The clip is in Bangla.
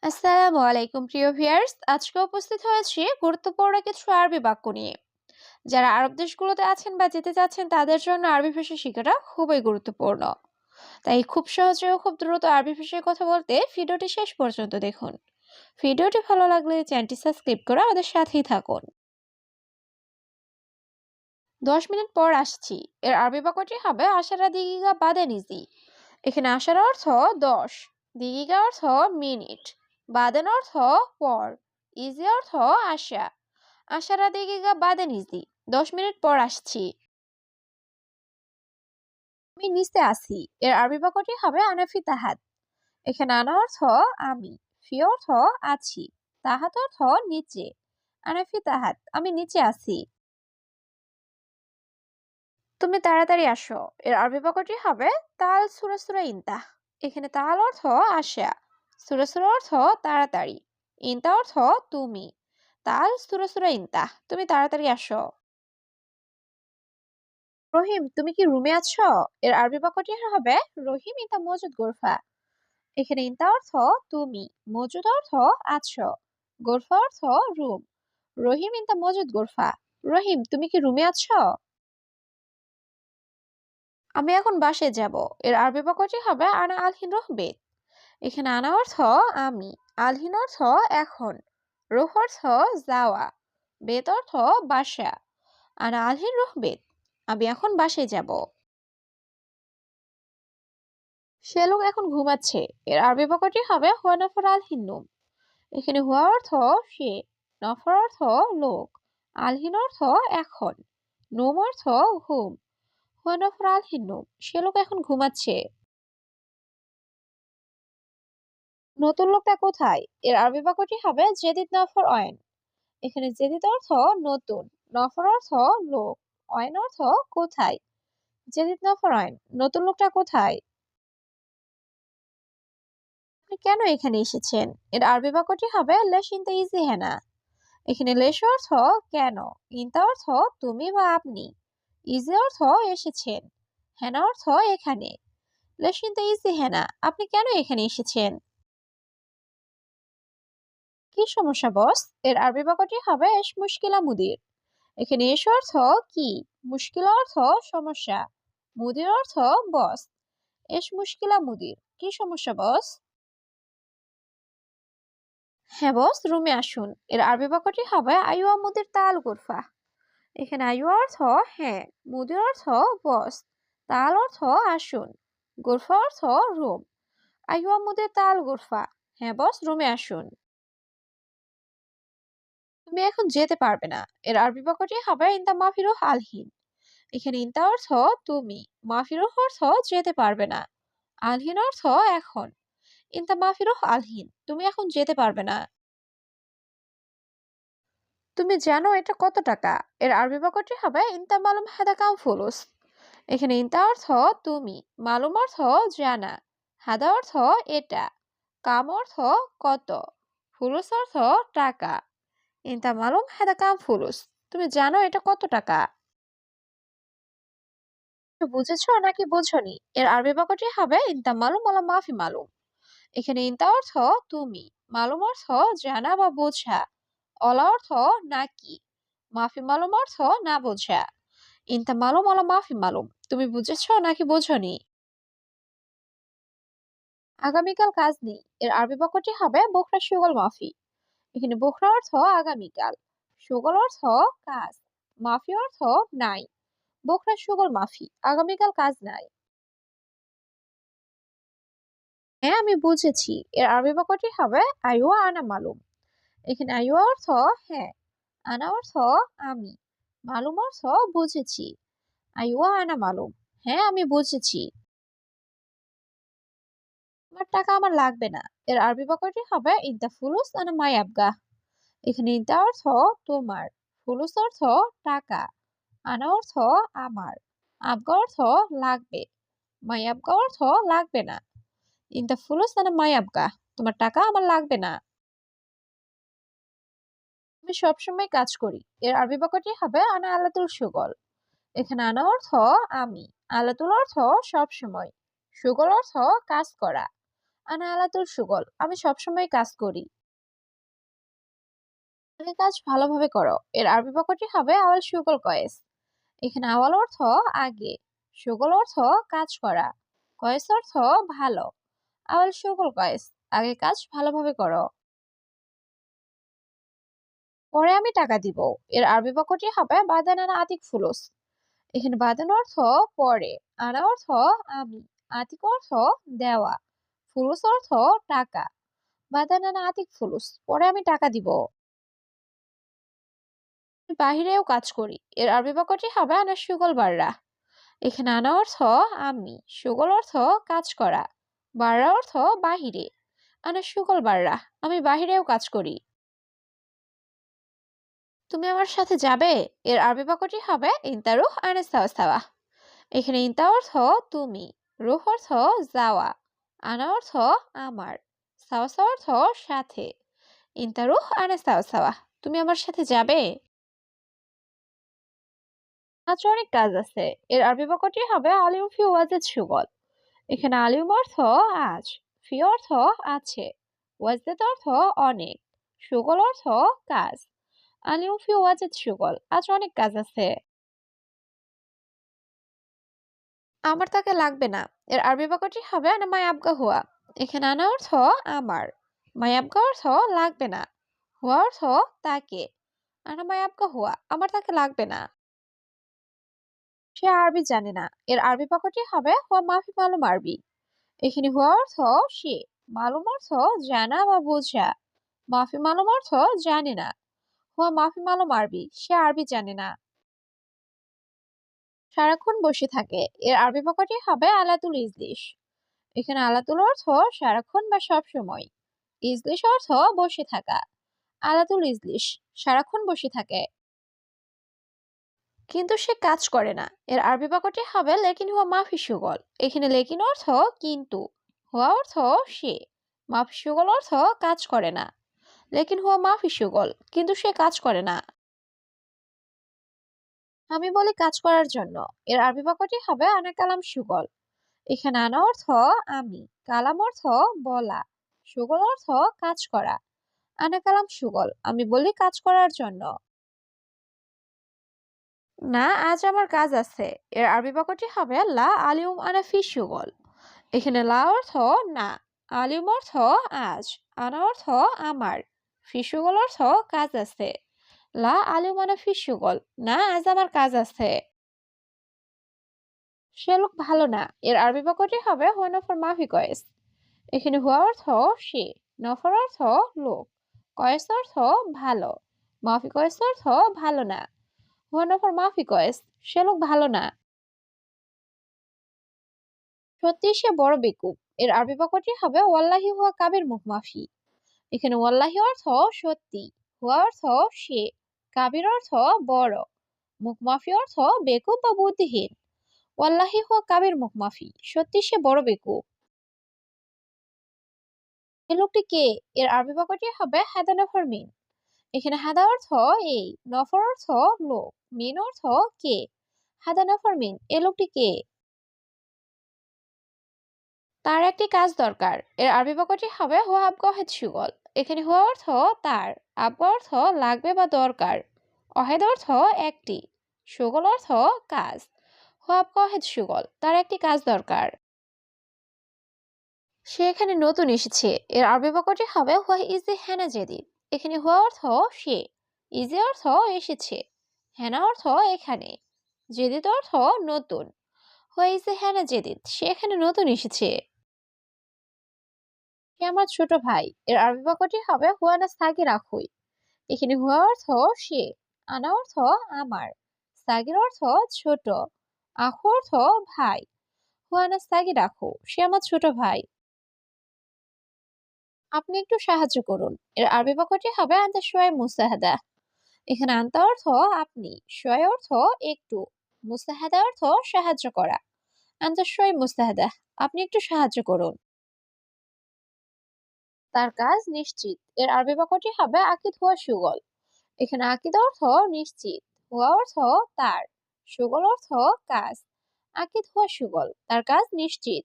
আসসালামু আলাইকুম প্রিয় ভিউয়ার্স, আজকে উপস্থিত হয়েছি গুরুত্বপূর্ণ কিছু আরবি বাক্য নিয়ে। যারা আরব দেশগুলোতে আছেন বা যেতে চাচ্ছেন তাদের জন্য আরবি ভাষা শেখাটা খুবই গুরুত্বপূর্ণ। তাই খুব সহজে ও খুব দ্রুত আরবি ভাষায় কথা বলতে ভিডিওটি শেষ পর্যন্ত দেখুন। ভিডিওটি ভালো লাগলে চ্যানেলটি সাবস্ক্রাইব করে আমাদের সাথেই থাকুন। 10 মিনিট পর আসছি এর আরবি বাক্যটি হবে আশারা দিগিগা বাদেন ইজি। এখানে আশার অর্থ 10, দিগিগা অর্থ মিনিট, বাদেন অর্থ পর, ইজি অর্থ আশা। আশারা দিগিগা বাদেন ইজি, 10 মিনিট পর আসছি। আমি নিচে আসি এর আরবি বাক্যটি হবে আনাফি তাহাত। এখানে আনা অর্থ আমি, ফি অর্থ আছি, তাহাত অর্থ নিচে। আনাফি তাহাত, আমি নিচে আসি। তুমি তাড়াতাড়ি আসো এর আরবি বাক্যটি হবে তাল সুরা সুরা ইনতা। এখানে তাল অর্থ আসা, সুরা সুরা অর্থ তাড়াতাড়ি, ইনতা অর্থ তুমি। তাল সুরা সুরা ইনতা, তুমি তাড়াতাড়ি আসো। রহিম, তুমি কি রুমে আছো এর আরবি বাক্যটি হবে রহিম ইনতা মজুদ গোরফা। এখানে ইনতা অর্থ তুমি, মজুদ অর্থ আছো, গোরফা অর্থ রুম। রহিম ইনতা মজুদ গোরফা, রহিম তুমি কি রুমে আছো? আমি এখন বাসায় যাব এর আরবি বাক্যটি হবে আনা আলহিন রহবেত। এখানে আনা অর্থ আমি, আলহিন অর্থ এখন, রুহ অর্থ যাওয়া, বেত অর্থ বাসা। আনা আলহিন রহবেত, আমি এখন বাসায় যাব। সে লোক এখন ঘুমাচ্ছে এর আরবি বাক্যটি হবে হুয়া নফর আলহিন নুম। এখানে হুয়া অর্থ সে, নফর অর্থ লোক, আলহিন অর্থ এখন, নুম অর্থ ঘুম। হুয়া নফর আলহিন নুম, সে লোক এখন ঘুমাচ্ছে। নতুন লোকটা কোথায় এর আরবি বাক্যটি হবে জেদিদ নফর অয়েন। এখানে জেদিদ অর্থ নতুন, নফর অর্থ লোক, অয়েন অর্থ কোথায়। জেদিদ নফর অয়েন, নতুন লোকটা কোথায়? আপনি কেন এখানে এসেছেন এর আরবি বাক্যটি হবে লেশ ইনতা ইজি হেনা। এখানে লেশ অর্থ কেন, ইনতা অর্থ তুমি বা আপনি, ইজি অর্থ এসেছেন, হেনা অর্থ এখানে। লেশ ইনতা ইজি হেনা, আপনি কেন এখানে এসেছেন? কি সমস্যা বস এর আরবি বাক্যটি হবে এশ মুশকিলা মুদির। এখানে এস অর্থ কি, মুশকিলা অর্থ সমস্যা, মুদির অর্থ বস। এস মুশকিলা মুদির, কি সমস্যা বস? হ্যাঁ বস, রুমে আসুন এর আরবি বাক্যটি হবে আইওয়া মুদির তাল গুরফা। এখানে আইওয়া অর্থ হ্যাঁ, মুদির অর্থ বস, তাল অর্থ আসুন, গুরফা অর্থ রুম। আইওয়া মুদির তাল গুরফা, হ্যাঁ বস রুমে আসুন। তুমি এখন যেতে পারবে না এর আরবি বাক্যটি হবে ইনতা মাফিরুহ আলহিন। এখানে ইনতা অর্থ তুমি, মাফিরুহ অর্থ যেতে পারবে না, আলহিন অর্থ এখন। ইনতা মাফিরুহ আলহিন, তুমি এখন যেতে পারবে না। তুমি জানো এটা কত টাকা এর আরবি বাক্যটি হবে ইনতা মালুম হাদা কাম ফুলুস। এখানে ইনতা অর্থ তুমি, মালুম অর্থ জানা, হাদা অর্থ এটা, কাম অর্থ কত, ফুলুস অর্থ টাকা। ইনতা মালুম হাদা কাম ফুলুস, তুমি জানো এটা কত টাকা? বুঝেছো নাকি বোঝনি এর আরবি বাক্যটি হবে ইনতা মালুম ওয়ালা মাফি মালুম। এখানে ইনতা অর্থ তুমি, মালুম অর্থ জানা বা বোঝা, অলা অর্থ নাকি, মাফি মালুম অর্থ না বোঝা। ইনতা মালুম ওয়ালা মাফি মালুম, তুমি বুঝেছো নাকি বোঝনি? আগামীকাল কাজ নেই এর আরবি বাক্যটি হবে বুকরা শুগল মাফি। এখানে বুকরা অর্থ আগামীকাল, শুগল অর্থ কাজ, মাফি অর্থ নাই। বুকরা শুগল মাফি, আগামীকাল কাজ নাই। হ্যাঁ আমি বুঝেছি এর আরবি বাক্যটি হবে আইওয়া আনা মালুম। এখানে আইওয়া অর্থ হ্যাঁ, আনা অর্থ আমি, মালুম অর্থ বুঝেছি। আইওয়া আনা মালুম, হ্যাঁ আমি বুঝেছি। আমার টাকা আমার লাগবে না এর আরবি বাক্যটি হবে ইনতা ফুলুস আনা মাই আবগা। এখানে ইনতা অর্থ তোমার, ফুলুস অর্থ টাকা, আনা অর্থ আমার, আবগা অর্থ লাগবে, মাই আবগা অর্থ লাগবে না। ইনতা ফুলুস আনা মাই আবগা, তোমার টাকা আমার লাগবে না। আমি সবসময় কাজ করি এর আরবি বাক্যটি হবে আনা আলাতুল সুগল। এখানে আনা অর্থ আমি, আলাতুল অর্থ সবসময়, সুগল অর্থ কাজ করা। আনা আলাতুল সুগল, আমি সবসময় কাজ করি। আগে কাজ ভালোভাবে করো এর আরবি বাক্যটি হবে আওয়াল সুগল কয়েস। এখানে আওয়াল অর্থ আগে, সুগল অর্থ কাজ করা, কয়েস অর্থ ভালো। আওয়াল সুগল কয়েস, আগে কাজ ভালোভাবে করো। পরে আমি টাকা দিব এর আরবি বাক্যটি হবে বাদান আনা আতিক ফুলুস। এখানে বাদান অর্থ পরে, আনা অর্থ আমি, আতিক অর্থ দেওয়া, ফুলুস অর্থ টাকা। বাদান আনা আতিক ফুলুস, পরে আমি টাকা দিব। আমি বাহিরেও কাজ করি এর আরবি বাক্যটি হবে আনা সুগল বাররা। এখানে আনা অর্থ আমি, সুগল অর্থ কাজ করা, বাররা অর্থ বাহিরে। আনা সুগল বাররা, আমি বাহিরেও কাজ করি। তুমি আমার সাথে যাবে এর আরবি বাক্যটি হবে ইন্তারুহ আনেস্তাওয়াস্তাওয়া। এখানে ইন্তা অর্থ তুমি, রুহ অর্থ যাওয়া, আনা অর্থ আমার, সাওয়াসা অর্থ সাথে। ইন্তারুহ আনেস্তাওয়াস্তাওয়া, তুমি আমার সাথে যাবে। আজ অনেক কাজ আছে এর আরবি বাক্যটি হবে আলিম ফি ওয়াজেদ সুগল। এখানে আলিম অর্থ আজ, ফি অর্থ আছে, ওয়াজেদ অর্থ অনেক, সুগল অর্থ কাজ। আলিম ফি ওয়াজেদ সুগল, আজ অনেক কাজ আছে। আমার তাকে লাগবে না এর আরবি বাক্যটি হবে আনা মাই আবগা হুয়া। এখানে আনা অর্থ আমার, মাই আবগা অর্থ লাগবে না, হুয়া অর্থ তাকে। আনা মাই আবগা হুয়া, আমার তাকে লাগবে না। সে আরবি জানে না এর আরবি বাক্যটি হবে হুয়া মাফি মালুম আরবি। এখানে হুয়া অর্থ সে, মালুম অর্থ জানা বা বোঝা, মাফি মালুম অর্থ জানে না। হুয়া মাফি মালুম আরবি, সে আরবি জানে না। সারাক্ষণ বসে থাকে এর আরবি বাক্যটি হবে আলাতুল ইজলিশ। এখানে আলাতুল অর্থ সারাক্ষণ বা সব সময়, ইজলিশ অর্থ বসে থাকা। আলাতুল ইজলিশ, সারাক্ষণ বসে থাকে। কিন্তু সে কাজ করে না এর আরবি বাক্যটি হবে লেকিন হুয়া মাফি সুগল। এখানে লেকিন অর্থ কিন্তু, হুয়া অর্থ সে, মাফি সুগল অর্থ কাজ করে না। লেকিন হুয়া মাফি সুগল, কিন্তু সে কাজ করে না। আমি বলি কাজ করার জন্য এর আরবি বাক্যটি হবে আনা কালাম সুগল। এখানে আনা অর্থ আমি, কালাম অর্থ বলা, সুগল অর্থ কাজ করা। আনা কালাম সুগল, আমি বলি কাজ করার জন্য। না, আজ আমার কাজ আছে এর আরবি বাক্যটি হবে লা আলিউম আনা ফি সুগল। এখানে লা অর্থ না, আলিউম অর্থ আজ, আনা অর্থ আমার, ফি সুগল অর্থ কাজ আছে। লা আলিউম আনা ফি সুগল, না আজ আমার কাজ আছে। সে লোক ভালো না এর আরবি বাক্যটি হবে হুয়া নফর মাফি কয়েস। এখানে হুয়া অর্থ সে, নফর অর্থ লোক, কয়েস অর্থ ভালো, মাফি কয়েস অর্থ ভালো না। হুয়া নফর মাফি কয়েস, সে লোক ভালো না। সত্যি সে বড় বেকুব এর আরবি বাক্যটি হবে ওয়াল্লাহি হুয়া কাবির মুখ মাফি। এখানে ওয়াল্লাহি অর্থ সত্যি, হুয়া অর্থ সে, কাবির অর্থ বড়, মুখ মাফি অর্থ বেকুব বা বুদ্ধিহীন। ওয়াল্লাহি হুয়া কাবির মুখ মাফি, সত্যি সে বড় বেকুব। এই লোকটি কে এর আরবি বাক্যটি হবে হাদা নফর মিন। এখানে হাদা অর্থ এই, নফর অর্থ লোক, মিন অর্থ কে। হাদা নফর মিন, এ লোকটি কে। তার একটি কাজ দরকার এর আরবি বাক্যটি হবে হুয়া আবগহেদ সুগল। এখানে হুয়া অর্থ তার, আবগ অর্থ লাগবে বা দরকার, অহেদ অর্থ একটি, সুগল অর্থ কাজ। হুয়া আবগহেদ সুগল, তার একটি কাজ দরকার। সে এখানে নতুন এসেছে এর আরবি বাক্যটি হবে হুয়া ইজি হ্যানা জেদিদ। এখানে হুয়া অর্থ সে, ইজি অর্থ এসেছে, হ্যানা অর্থ এখানে, জেদিদ অর্থ নতুন। হুয়া ইজি হ্যানা জেদিদ, সে এখানে নতুন এসেছে। সে আমার ছোট ভাই এর আরবি বাক্যটি হবে হুয়ানা সাগির আখুই। এখানে হুয়া অর্থ সে, আনা অর্থ আমার, সাগির অর্থ ছোট, আখু অর্থ ভাই। হুয়ানা সাগির আখু, সে আমার ছোট ভাই। আপনি একটু সাহায্য করুন এর আরবি বাক্যটি হবে আনতা শোয় মুসাহাদা। এখানে আনতা অর্থ আপনি, শোয় অর্থ একটু, মুসাহাদা অর্থ সাহায্য করা। আনতা শোয় মুসাহাদা, আপনি একটু সাহায্য করুন। তার কাজ নিশ্চিত এর আরবি বাক্যটি হবে আকিদ হুয়া সুগল। এখানে আকিদ অর্থ নিশ্চিত, হুয়া অর্থ তার, সুগল অর্থ কাজ। আকিদ হুয়া সুগল, তার কাজ নিশ্চিত।